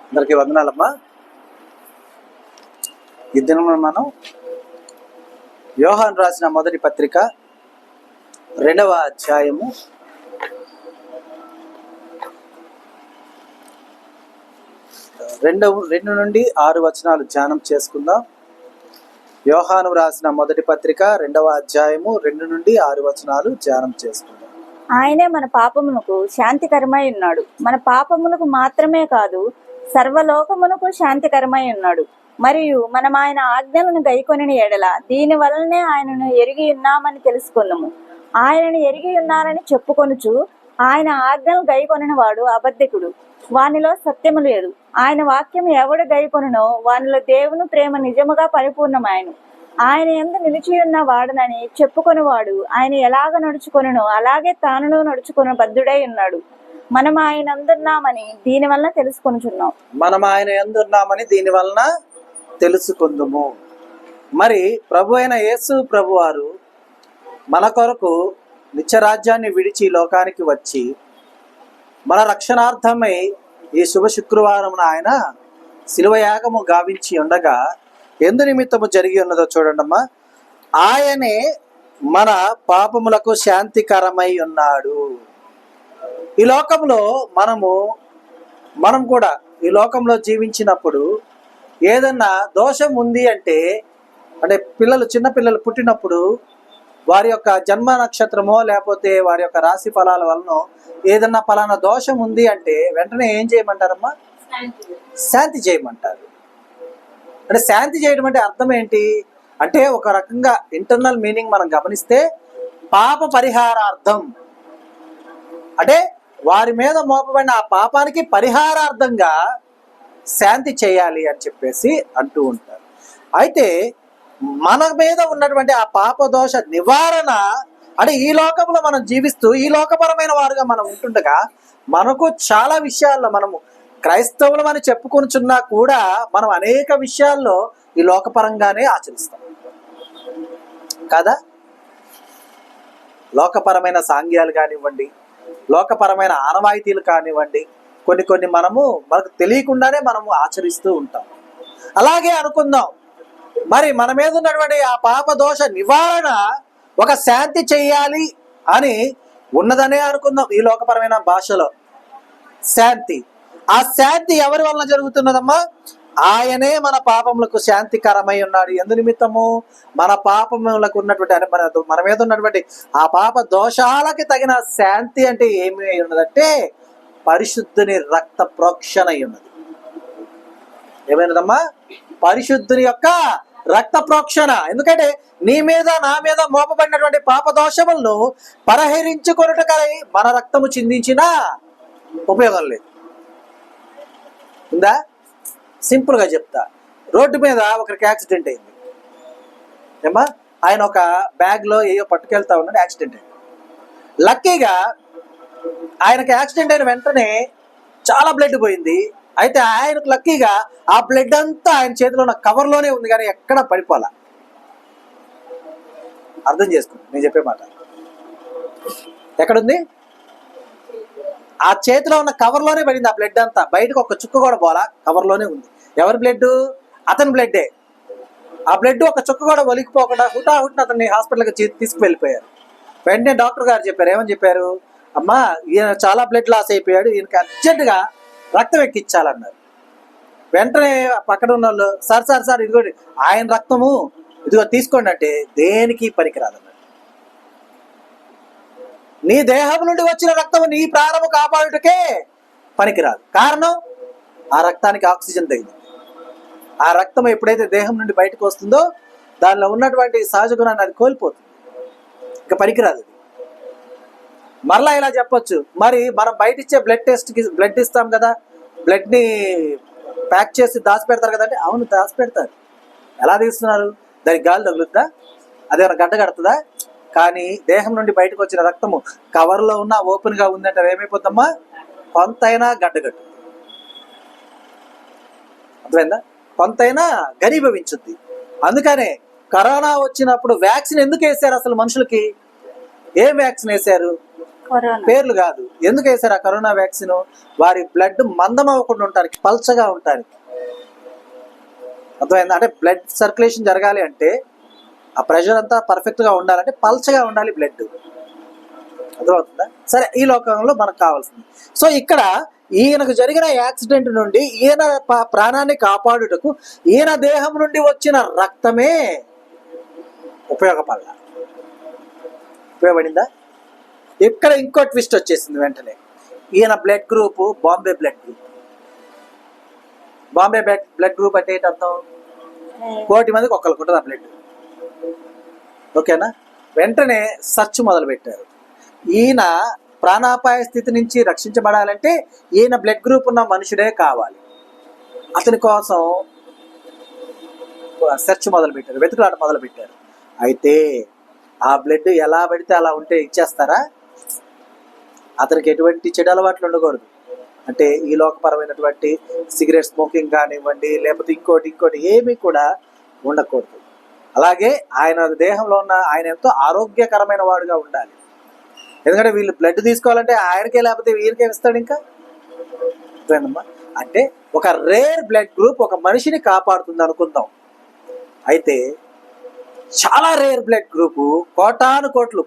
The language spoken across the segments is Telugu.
అందరికీ వందనాలమ్మా. ఈ దినం మనం యోహాను రాసిన మొదటి పత్రిక 2వ అధ్యాయము 2 నుండి 6 వచనాలు ధ్యానం చేసుకుందాం. యోహాను రాసిన మొదటి పత్రిక 2వ అధ్యాయము 2 నుండి 6 వచనాలు ధ్యానం చేసుకుందాం. ఆయనే మన పాపమునకు శాంతికరమై ఉన్నాడు. మన పాపములకు మాత్రమే కాదు, సర్వలోకమునకు శాంతికరమై ఉన్నాడు. మరియు మనం ఆయన ఆజ్ఞలను గైకొనిన ఎడల దీని వలనే ఆయనను ఎరిగి ఉన్నామని తెలుసుకుందాము. ఆయనను ఎరిగి ఉన్నారని చెప్పుకొనుచు ఆయన ఆజ్ఞలు గైకొనిన వాడు అబద్ధికుడు, వానిలో సత్యము లేదు. ఆయన వాక్యం ఎవడు గైకొనునో వానిలో దేవుని ప్రేమ నిజముగా పరిపూర్ణమాయను. ఆయన యందు నిలిచి ఉన్న వాడనని చెప్పుకొనివాడు ఆయన ఎలాగ నడుచుకొనునో అలాగే తానును నడుచుకొన బద్ధుడై ఉన్నాడు. మనం ఆయన అందున్నామని దీని వలన తెలుసుకొనుచున్నాం. మనం ఆయన యందున్నామని దీని వలన తెలుసుకుందుము. మరి ప్రభు అయిన యేసు ప్రభు వారు మన కొరకు నిత్యరాజ్యాన్ని విడిచి లోకానికి వచ్చి మన రక్షణార్థమై ఈ శుభ శుక్రవారమున ఆయన శిలువ యాగము గావించి ఉండగా ఎందు నిమిత్తము జరిగి ఉన్నదో చూడండమ్మా. ఆయనే మన పాపములకు శాంతికరమై ఉన్నాడు. ఈ లోకంలో మనం కూడా ఈ లోకంలో జీవించినప్పుడు ఏదన్నా దోషం ఉంది అంటే చిన్నపిల్లలు పుట్టినప్పుడు వారి యొక్క జన్మ నక్షత్రమో లేకపోతే వారి యొక్క రాశి ఫలాల వలన ఏదన్నా ఫలానా దోషం ఉంది అంటే వెంటనే ఏం చేయమంటారమ్మా? శాంతి చేయమంటారు. అంటే శాంతి చేయడం అంటే అర్థం ఏంటి అంటే, ఒక రకంగా ఇంటర్నల్ మీనింగ్ మనం గమనిస్తే పాప పరిహారార్థం, అంటే వారి మీద మోపబడిన ఆ పాపానికి పరిహారార్థంగా శాంతి చేయాలి అని చెప్పేసి అంటూ ఉంటారు. అయితే మన మీద ఉన్నటువంటి ఆ పాప దోష నివారణ అంటే ఈ లోకంలో మనం జీవిస్తూ ఈ లోకపరమైన వారుగా మనం ఉంటుండగా మనకు చాలా విషయాల్లో మనము క్రైస్తవులం అని చెప్పుకొనిచున్నా కూడా మనం అనేక విషయాల్లో ఈ లోకపరంగానే ఆచరిస్తాం కదా. లోకపరమైన సాంగ్యాలు కానివ్వండి, లోకపరమైన ఆనవాయితీలు కానివ్వండి, కొన్ని మనకు తెలియకుండానే మనము ఆచరిస్తూ ఉంటాం. అలాగే అనుకుందాం, మరి మన మీద ఉన్నటువంటి ఆ పాప దోష నివారణ ఒక శాంతి చెయ్యాలి అని ఉన్నదనే అనుకుందాం. ఈ లోకపరమైన భాషలో శాంతి, ఆ శాంతి ఎవరి వలన జరుగుతున్నదమ్మా? ఆయనే మన పాపములకు శాంతికరమై ఉన్నాడు. ఎందు నిమిత్తము? మన పాపములకు ఉన్నటువంటి మన మీద ఉన్నటువంటి ఆ పాప దోషాలకి తగిన శాంతి అంటే ఏమి అయి ఉన్నదంటే పరిశుద్ధుని రక్త ప్రోక్షణ అయి ఉన్నది. ఏమైనదమ్మా? పరిశుద్ధుని యొక్క రక్త ప్రోక్షణ. ఎందుకంటే నీ మీద నా మీద మోపబడినటువంటి పాప దోషములను పరిహరించుకొనుటకై మన రక్తము చిందించినా ఉపయోగం లేదు. ఉందా? సింపుల్గా చెప్తా. రోడ్డు మీద ఒకరికి యాక్సిడెంట్ అయింది ఏమా, ఆయన ఒక బ్యాగ్లో ఏయో పట్టుకెళ్తా ఉన్నాడు, యాక్సిడెంట్ అయింది. లక్కీగా ఆయనకి యాక్సిడెంట్ అయిన వెంటనే చాలా బ్లడ్ పోయింది. అయితే ఆయనకు లక్కీగా ఆ బ్లడ్ అంతా ఆయన చేతిలో ఉన్న కవర్లోనే ఉంది, కానీ ఎక్కడ పడిపోలా. అర్థం చేసుకోండి నేను చెప్పే మాట. ఎక్కడుంది? ఆ చేతిలో ఉన్న కవర్లోనే పడింది ఆ బ్లడ్ అంతా, బయటకు ఒక చుక్క కూడా పోలా, కవర్లోనే ఉంది. ఎవరి బ్లడ్? అతని బ్లడ్డే. ఆ బ్లడ్ ఒక చుక్క కూడా ఒలికిపోకుండా హుటాహుటిన అతన్ని హాస్పిటల్కి తీసుకువెళ్ళిపోయారు. వెంటనే డాక్టర్ గారు చెప్పారు, ఏమని చెప్పారు? అమ్మా, ఈయన చాలా బ్లడ్ లాస్ అయిపోయాడు, ఈయనకి అర్జెంటుగా రక్తం ఎక్కించాలన్నారు. వెంటనే పక్కన ఉన్న వాళ్ళు, సార్ ఇదిగోండి ఆయన రక్తము, ఇదిగో తీసుకోండి అంటే దేనికి పనికిరాదన్నారు. నీ దేహం నుండి వచ్చిన రక్తము నీ ప్రాణము కాపాడుటకే పనికిరాదు. కారణం, ఆ రక్తానికి ఆక్సిజన్ తగింది. ఆ రక్తం ఎప్పుడైతే దేహం నుండి బయటకు వస్తుందో దానిలో ఉన్నటువంటి సహజ గుణాన్ని అది కోల్పోతుంది, ఇక పనికిరాదు. మరలా ఇలా చెప్పొచ్చు, మరి మనం బయట ఇచ్చే బ్లడ్ ఇస్తాం కదా, బ్లడ్ని ప్యాక్ చేసి దాచిపెడతారు కదంటే, అవును దాచిపెడతారు. ఎలా తీస్తున్నారు? దానికి గాలి తగులుద్దా? అదేమైనా గడ్డ కడుతుందా? కానీ దేహం నుండి బయటకు వచ్చిన రక్తము కవర్లో ఉన్న ఓపెన్గా ఉందంటే ఏమైపోద్దమ్మా? కొంతైనా గడ్డగట్టు, అర్థమైందా? కొంతైనా ఘనీభవించుద్ది. అందుకనే కరోనా వచ్చినప్పుడు వ్యాక్సిన్ ఎందుకు వేశారు అసలు మనుషులకి? ఏం వ్యాక్సిన్ వేశారు? కరోనా. పేర్లు కాదు. ఎందుకు వేశారు ఆ కరోనా వ్యాక్సిన్? వారి బ్లడ్ మందం అవ్వకుండా ఉంటానికి, పల్చగా ఉంటానికి. అర్థమైందా? అంటే బ్లడ్ సర్క్యులేషన్ జరగాలి అంటే, ఆ ప్రెషర్ అంతా పర్ఫెక్ట్గా ఉండాలంటే పల్చగా ఉండాలి బ్లడ్. అర్థమవుతుందా? సరే, ఈ లోకంలో మనకు కావాల్సింది. సో ఇక్కడ ఈయనకు జరిగిన యాక్సిడెంట్ నుండి ఈయన ప్రాణాన్ని కాపాడుటకు ఈయన దేహం నుండి వచ్చిన రక్తమే ఉపయోగపడిందా? ఇక్కడ ఇంకో ట్విస్ట్ వచ్చేసింది వెంటనే. ఈయన blood group Bombay blood group. Bombay blood group అంటే ఏంటి అర్థం? 1 కోటి మందికి ఒక్కరికి ఉంటుంది ఆ బ్లడ్. ఓకేనా? వెంటనే సెర్చ్ మొదలు పెట్టారు. ఈయన ప్రాణాపాయ స్థితి నుంచి రక్షించబడాలంటే ఈయన బ్లడ్ గ్రూప్ ఉన్న మనుషుడే కావాలి. అతని కోసం సెర్చ్ మొదలు పెట్టారు, వెతుకులాట మొదలు పెట్టారు. అయితే ఆ బ్లడ్ ఎలా పడితే అలా ఉంటే ఇచ్చేస్తారా? అతనికి ఎటువంటి చెడు అలవాట్లు ఉండకూడదు. అంటే ఈ లోకపరమైనటువంటి సిగరెట్ స్మోకింగ్ కానివ్వండి, లేకపోతే ఇంకోటి ఏమీ కూడా ఉండకూడదు. అలాగే ఆయన దేహంలో ఉన్న ఆయన ఎంతో ఆరోగ్యకరమైన వాడుగా ఉండాలి. ఎందుకంటే వీళ్ళు బ్లడ్ తీసుకోవాలంటే ఆయనకే, లేకపోతే వీరికే ఇస్తాడు. ఇంకా అంటే ఒక రేర్ బ్లడ్ గ్రూప్ ఒక మనిషిని కాపాడుతుంది అనుకుందాం. అయితే చాలా రేర్ బ్లడ్ గ్రూపు కోటాను కోట్లు,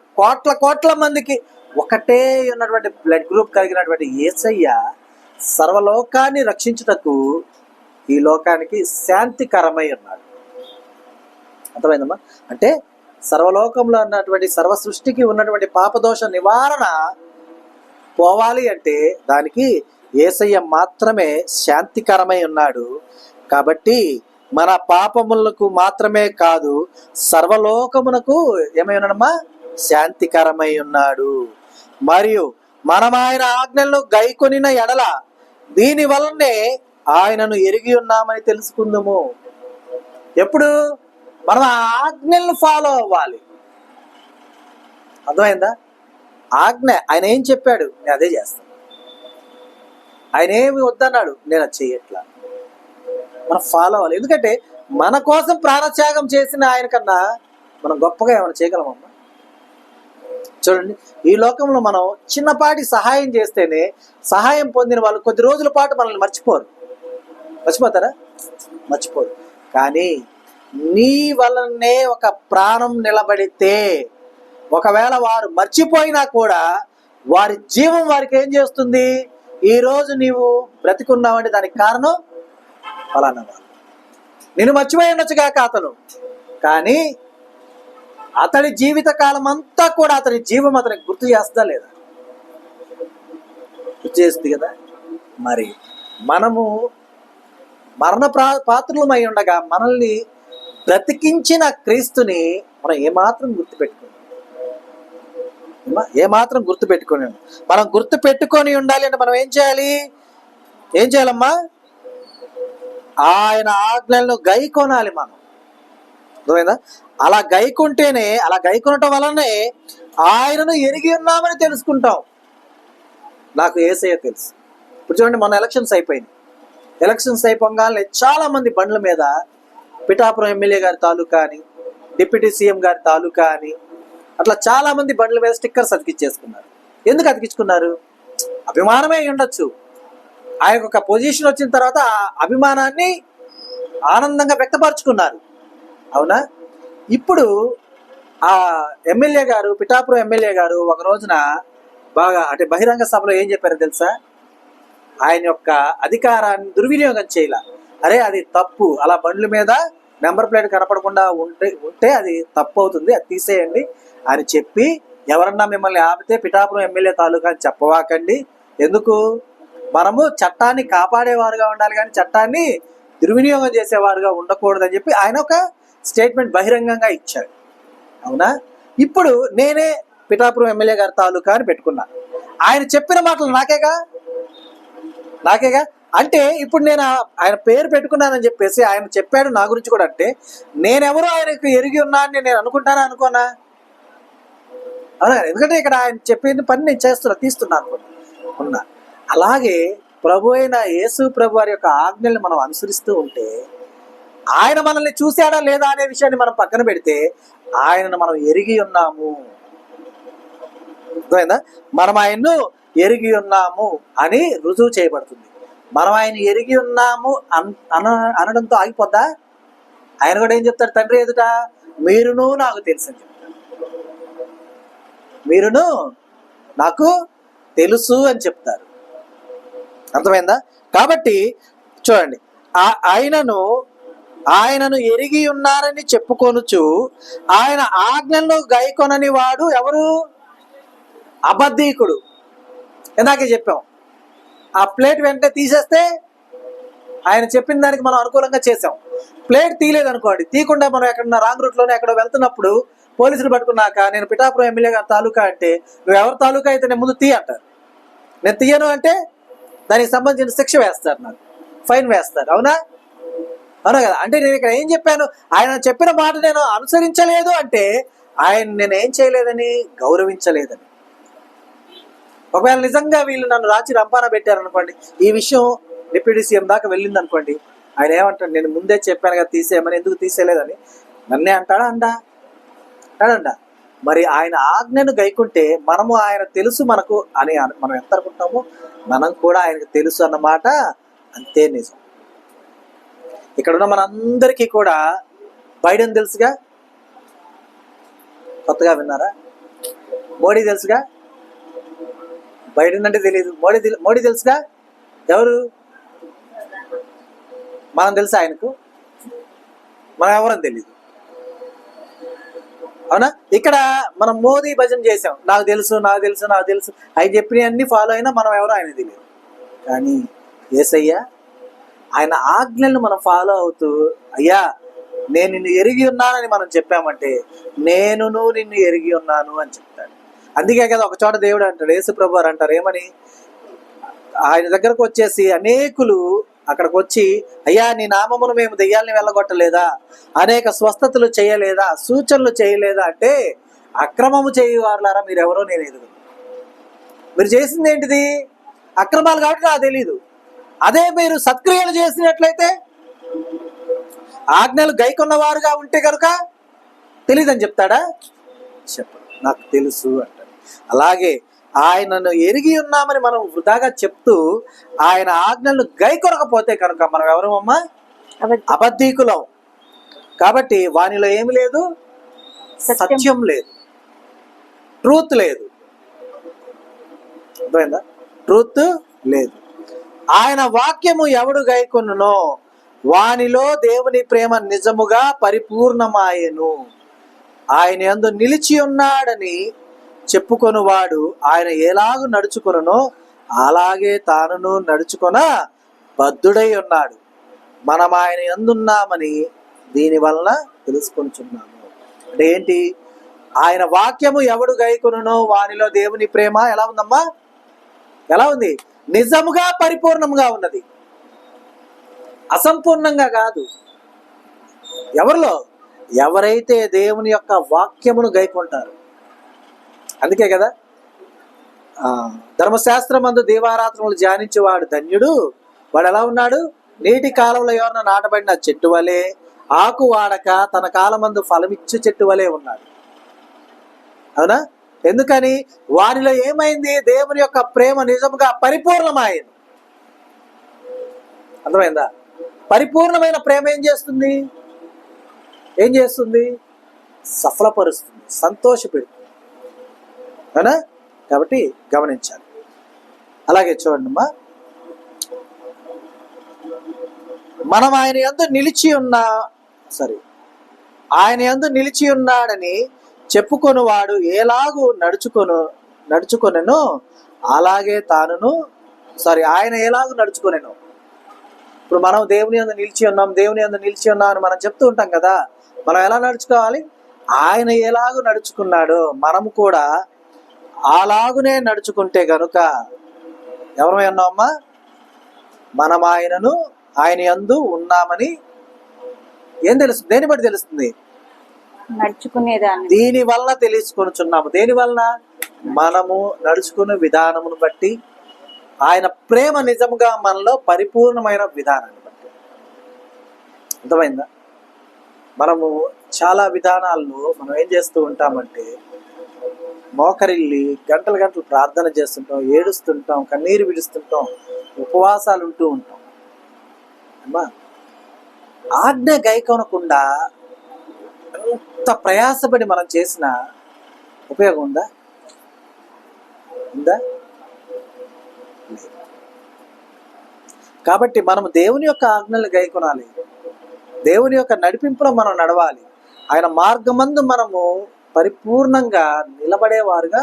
కోట్ల మందికి ఒకటే ఉన్నటువంటి బ్లడ్ గ్రూప్ కలిగినటువంటి యేసయ్య సర్వలోకాన్ని రక్షించుటకు ఈ లోకానికి శాంతికరమై ఉన్నాడు. అర్థమైందమ్మా? అంటే సర్వలోకంలో ఉన్నటువంటి సర్వ సృష్టికి ఉన్నటువంటి పాపదోష నివారణ పోవాలి అంటే దానికి యేసయ్య మాత్రమే శాంతికరమై ఉన్నాడు. కాబట్టి మన పాపములకు మాత్రమే కాదు, సర్వలోకమునకు ఏమై ఉన్నాడమ్మా? శాంతికరమై ఉన్నాడు. మరియు మనం ఆయన ఆజ్ఞలను గైకొనిన ఎడల దీని వల్లనే ఆయనను ఎరిగి ఉన్నామని తెలుసుకుందాము. ఎప్పుడు? మనం ఆ ఆజ్ఞలను ఫాలో అవ్వాలి. అర్థమైందా? ఆజ్ఞ ఆయన ఏం చెప్పాడు నేను అదే చేస్తాను, ఆయన ఏమి వద్దన్నాడు నేను అది చెయ్యట్లా. మనం ఫాలో అవ్వాలి. ఎందుకంటే మన కోసం ప్రాణత్యాగం చేసిన ఆయన కన్నా మనం గొప్పగా ఏమైనా చేయగలమమ్మా? చూడండి, ఈ లోకంలో మనం చిన్నపాటి సహాయం చేస్తేనే సహాయం పొందిన వాళ్ళు కొద్ది రోజుల పాటు మనల్ని మర్చిపోతారా? మర్చిపోరు. కానీ నీ వలనే ఒక ప్రాణం నిలబడితే, ఒకవేళ వారు మర్చిపోయినా కూడా వారి జీవం వారికి ఏం చేస్తుంది? ఈరోజు నీవు బ్రతికున్నావంటే దానికి కారణం ఫలానా వాళ్ళు. నేను మర్చిపోయి ఉండొచ్చు కాక అతను, కానీ అతడి జీవిత కాలం అంతా కూడా అతని జీవం అతనికి గుర్తు చేస్తుందా లేదా? గుర్తు చేస్తుంది కదా. మరి మనము మరణ పాత్రులమై ఉండగా మనల్ని బ్రతికించిన క్రీస్తుని మనం ఏమాత్రం గుర్తుపెట్టుకొని మనం గుర్తుపెట్టుకొని ఉండాలి అంటే మనం ఏం చేయాలమ్మా? ఆయన ఆజ్ఞలను గైకొనాలి మనం. అర్థమైందా? అలా గైకొనటం వలనే ఆయనను ఎరిగి ఉన్నామని తెలుసుకుంటాం. నాకు యేసయ్య తెలుసు. ఇప్పుడు చూడండి, మన ఎలక్షన్స్ అయిపోగానే చాలా మంది బండ్ల మీద పిఠాపురం ఎమ్మెల్యే గారి తాలూకా అని, డిప్యూటీ సీఎం గారి తాలూకా అని, అట్లా చాలా మంది బండ్ల మీద స్టిక్కర్స్ అతికించేసుకున్నారు. ఎందుకు అతికించుకున్నారు? అభిమానమే ఉండొచ్చు. ఆయన ఒక పొజిషన్ వచ్చిన తర్వాత ఆ అభిమానాన్ని ఆనందంగా వ్యక్తపరుచుకున్నారు. అవునా? ఇప్పుడు ఆ ఎమ్మెల్యే గారు, పిఠాపురం ఎమ్మెల్యే గారు ఒక రోజున బాగా అంటే బహిరంగ సభలో ఏం చెప్పారో తెలుసా? ఆయన యొక్క అధికారాన్ని దుర్వినియోగం చేయాల. అరే అది తప్పు, అలా బండ్ల మీద నెంబర్ ప్లేట్ కనపడకుండా ఉంటే అది తప్పు అవుతుంది, అది తీసేయండి అని చెప్పి, ఎవరన్నా మిమ్మల్ని ఆపితే పిఠాపురం ఎమ్మెల్యే తాలూకా అని చెప్పవాకండి. ఎందుకు? మనము చట్టాన్ని కాపాడేవారుగా ఉండాలి కానీ చట్టాన్ని దుర్వినియోగం చేసేవారుగా ఉండకూడదని చెప్పి ఆయన ఒక స్టేట్మెంట్ బహిరంగంగా ఇచ్చాడు. అవునా? ఇప్పుడు నేనే పిఠాపురం ఎమ్మెల్యే గారి తాలూకా అని పెట్టుకున్నా. ఆయన చెప్పిన మాటలు నాకేగా అంటే ఇప్పుడు నేను ఆయన పేరు పెట్టుకున్నానని చెప్పేసి ఆయన చెప్పాడు నా గురించి కూడా అంటే నేనెవరో ఆయనకు ఎరిగి ఉన్నా అని నేను అనుకుంటానా? అనుకోనా? అవునా? ఎందుకంటే ఇక్కడ ఆయన చెప్పిన పని నేను తీస్తున్నాను అనుకున్నా. అలాగే ప్రభు అయిన యేసు ప్రభు వారి యొక్క ఆజ్ఞల్ని మనం అనుసరిస్తూ ఉంటే ఆయన మనల్ని చూశాడా లేదా అనే విషయాన్ని మనం పక్కన పెడితే ఆయనను మనం ఎరిగి ఉన్నాము. అర్థమైందా? మనం ఆయన్ను ఎరిగి ఉన్నాము అని రుజువు చేయబడుతుంది. మనం ఆయన ఎరిగి ఉన్నాము అనడంతో ఆగిపోద్దా? ఆయన కూడా ఏం చెప్తాడు తండ్రి ఎదుట? మీరును నాకు తెలుసు అని చెప్తాడు. మీరును నాకు తెలుసు అని చెప్తారు. అర్థమైందా? కాబట్టి చూడండి, ఆయనను ఎరిగి ఉన్నారని చెప్పుకొనుచు ఆయన ఆజ్ఞలను గైకొనని వాడు ఎవరు? అబద్ధీకుడు. ఇందాకే చెప్పాం, ఆ ప్లేట్ వెంటనే తీసేస్తే ఆయన చెప్పిన దానికి మనం అనుకూలంగా చేసాం. ప్లేట్ తీయలేదు అనుకోండి, తీయకుండా మనం ఎక్కడన్నా రాంగ్ రూట్లోనే ఎక్కడో వెళ్తున్నప్పుడు పోలీసులు పట్టుకున్నాక నేను పిఠాపురం ఎమ్మెల్యే గారి తాలూకా అంటే, నువ్వు ఎవరి తాలూకా అయితే నేను ముందు తీయ అంటారు. నేను తీయను అంటే దానికి సంబంధించిన శిక్ష వేస్తారు, నాకు ఫైన్ వేస్తారు. అవునా కదా? అంటే నేను ఇక్కడ ఏం చెప్పాను? ఆయన చెప్పిన మాట నేను అనుసరించలేదు అంటే ఆయన నేను ఏం చేయలేదని, గౌరవించలేదని. ఒకవేళ నిజంగా వీళ్ళు నన్ను రాచి రంపాన పెట్టారనుకోండి, ఈ విషయం డిప్యూటీ సీఎం దాకా వెళ్ళింది అనుకోండి, ఆయన ఏమంటాడు? నేను ముందే చెప్పాను కదా తీసేయమని, ఎందుకు తీసేయలేదని నన్నే అంటాడా? అంటాడంట. మరి ఆయన ఆజ్ఞను గైకుంటే మనము ఆయన తెలుసు మనకు అని మనం ఎంత అనుకుంటామో మనం కూడా ఆయనకు తెలుసు అన్నమాట అంతే నిజం. ఇక్కడున్న మనందరికీ కూడా బైడెన్ తెలుసుగా, కొత్తగా విన్నారా? మోడీ తెలుసుగా, బైడెన్ అంటే తెలియదు. మోడీ తెలుసుగా, ఎవరు? మనం తెలుసా ఆయనకు? మనం ఎవరని తెలీదు. అవునా? ఇక్కడ మనం మోదీ భజన చేసాం, నాకు తెలుసు నాకు తెలుసు నాకు తెలుసు, అవి చెప్పినవి అన్ని ఫాలో అయినా మనం ఎవరో ఆయన తెలియదు. కానీ యేసయ్య ఆయన ఆజ్ఞలను మనం ఫాలో అవుతూ, అయ్యా నేను నిన్ను ఎరిగి ఉన్నానని మనం చెప్పామంటే నేనును నిన్ను ఎరిగి ఉన్నాను అని చెప్తాడు. అందుకే కదా ఒక చోట దేవుడు అంటాడు, యేసు ప్రభు వారు అంటారు ఏమని? ఆయన దగ్గరకు వచ్చేసి అనేకులు అక్కడికి వచ్చి, అయ్యా నీ నామమును మేము దెయ్యాల్ని వెళ్ళగొట్టలేదా, అనేక స్వస్థతలు చేయలేదా, సూచనలు చేయలేదా అంటే, అక్రమము చేయవారులారా మీరెవరో నేను ఎదుగు. మీరు చేసింది ఏంటిది? అక్రమాలు కాబట్టి నాకు తెలీదు. అదే మీరు సత్క్రియలు చేసినట్లయితే, ఆజ్ఞలు గైకొన్నవారుగా ఉంటే కనుక తెలీదని చెప్తాడా? చెప్పడు, నాకు తెలుసు అంటాడు. అలాగే ఆయనను ఎరిగి ఉన్నామని మనం వృధాగా చెప్తూ ఆయన ఆజ్ఞలను గైకొనకపోతే కనుక మనం ఎవరమమ్మా? అబద్ధీకులం. కాబట్టి వానిలో ఏమి లేదు? సత్యం లేదు, ట్రూత్ లేదు. అర్థమైందా? ట్రూత్ లేదు. ఆయన వాక్యము ఎవడు గైకొనునో వానిలో దేవుని ప్రేమ నిజముగా పరిపూర్ణమాయెను. ఆయన యందు నిలిచి ఉన్నాడని చెప్పుకొనువాడు ఆయన ఎలాగూ నడుచుకొనునో అలాగే తానును నడుచుకొన బద్ధుడై ఉన్నాడు. మనం ఆయన యందున్నామని దీని వలన తెలుసుకొనుచున్నాము. అంటే ఏంటి? ఆయన వాక్యము ఎవడు గైకొనునో వానిలో దేవుని ప్రేమ ఎలా ఉందమ్మా? ఎలా ఉంది? నిజముగా పరిపూర్ణంగా ఉన్నది, అసంపూర్ణంగా కాదు. ఎవరిలో? ఎవరైతే దేవుని యొక్క వాక్యమును గైకొంటారు. అందుకే కదా ధర్మశాస్త్రమందు దీవారాత్రములు ధ్యానించేవాడు ధన్యుడు. వాడు ఎలా ఉన్నాడు? నీటి కాలంలో ఎవరన్నా నాటబడిన చెట్టు వలె, ఆకు వాడక తన కాలమందు ఫలమిచ్చు చెట్టు వలె ఉన్నాడు. అవునా? ఎందుకని? వారిలో ఏమైంది? దేవుని యొక్క ప్రేమ నిజముగా పరిపూర్ణమైంది. అర్థమైందా? పరిపూర్ణమైన ప్రేమ ఏం చేస్తుంది? ఏం చేస్తుంది? సఫలపరుస్తుంది, సంతోషపెడుతుంది. అవునా? కాబట్టి గమనించాలి. అలాగే చూడండి, మనం ఆయన యందు నిలిచి ఉన్నాడని చెప్పుకొనువాడు ఎలాగూ నడుచుకొనెనో అలాగే తానును ఆయన ఎలాగూ నడుచుకొనెనో. ఇప్పుడు మనం దేవుని యందు నిలిచి ఉన్నాం అని మనం చెప్తూ ఉంటాం కదా. మనం ఎలా నడుచుకోవాలి? ఆయన ఎలాగూ నడుచుకున్నాడో మనము కూడా అలాగునే నడుచుకుంటే గనుక ఎవరమై ఉన్నామమ్మా? మనం ఆయన యందు ఉన్నామని ఏం తెలుస్తుంది? దేని బట్టి తెలుస్తుంది? నడుచుకునేదాన్ని. దీని వలన తెలుసుకొనుచున్నాము. దేని వలన? మనము నడుచుకునే విధానమును బట్టి, ఆయన ప్రేమ నిజముగా మనలో పరిపూర్ణమైన విధానాన్ని బట్టి. అర్థమైందా? మనము చాలా విధానాల్లో మనం ఏం చేస్తూ ఉంటామంటే మోకరిల్లి గంటలు గంటలు ప్రార్థన చేస్తుంటాం, ఏడుస్తుంటాం, కన్నీరు విడుస్తుంటాం, ఉపవాసాలు ఉంటూ ఉంటాం. అమ్మా, ఆజ్ఞ గైకొనకుండా ఎంత ప్రయాసపడి మనం చేసిన ఉపయోగం ఉందా? ఉందా? కాబట్టి మనం దేవుని యొక్క ఆజ్ఞలు గైకొనాలి, దేవుని యొక్క నడిపింపులో మనం నడవాలి, ఆయన మార్గమందు మనము పరిపూర్ణంగా నిలబడేవారుగా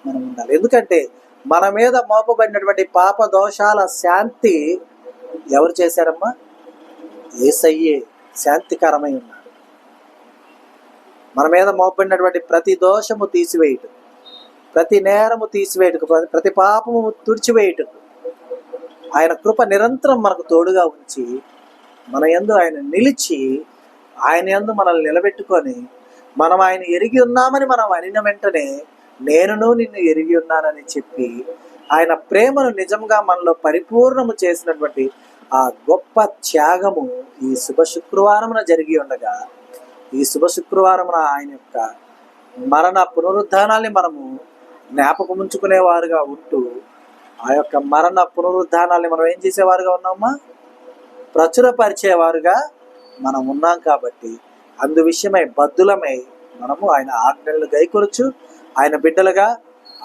మనం ఉండాలి. ఎందుకంటే మన మీద మోపబడినటువంటి పాప దోషాల శాంతి ఎవరు చేశారమ్మా? యేసయ్యే శాంతికరమై ఉన్నాడు. మన మీద మోపబడినటువంటి ప్రతి దోషము తీసివేయుటకు, ప్రతి నేరము తీసివేయుటకు, ప్రతి పాపము తుడిచివేయుటకు ఆయన కృప నిరంతరం మనకు తోడుగా ఉంచి మన యందు ఆయన నిలిచి ఆయన యందు మనల్ని నిలబెట్టుకొని మనం ఆయన ఎరిగి ఉన్నామని మనం అనిన వెంటనే నేనును నిన్ను ఎరిగి ఉన్నానని చెప్పి ఆయన ప్రేమను నిజంగా మనలో పరిపూర్ణము చేసినటువంటి ఆ గొప్ప త్యాగము ఈ శుభ శుక్రవారమున జరిగి ఉండగా, ఈ శుభ శుక్రవారమున ఆయన యొక్క మరణ పునరుద్ధానాల్ని మనము జ్ఞాపకం ఉంచుకునేవారుగా ఉంటూ ఆ యొక్క మరణ పునరుద్ధానాల్ని మనం ఏం చేసేవారుగా ఉన్నామా? ప్రచురపరిచేవారుగా మనం ఉన్నాం. కాబట్టి అందు విషయమై బద్దులమై మనము ఆయన ఆజ్ఞలను గైకొనొచ్చు, ఆయన బిడ్డలుగా,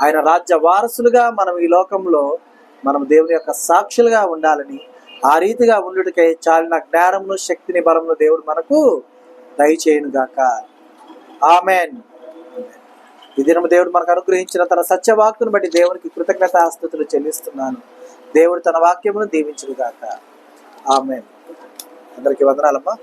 ఆయన రాజ్య వారసులుగా మనం ఈ లోకంలో మనం దేవుని యొక్క సాక్షులుగా ఉండాలని, ఆ రీతిగా ఉండుటకై చాలిన జ్ఞానమును, శక్తిని, బలమును దేవుడు మనకు దయచేయునుగాక. ఆమెన్. ఈ దినము దేవుడు మనకు అనుగ్రహించిన తన సత్యవాక్కును బట్టి దేవునికి కృతజ్ఞతాస్తుతులు చెల్లిస్తున్నాను. దేవుడు తన వాక్యమును దీవించునుగాక. ఆమెన్. అందరికీ వందనాలమ్మా.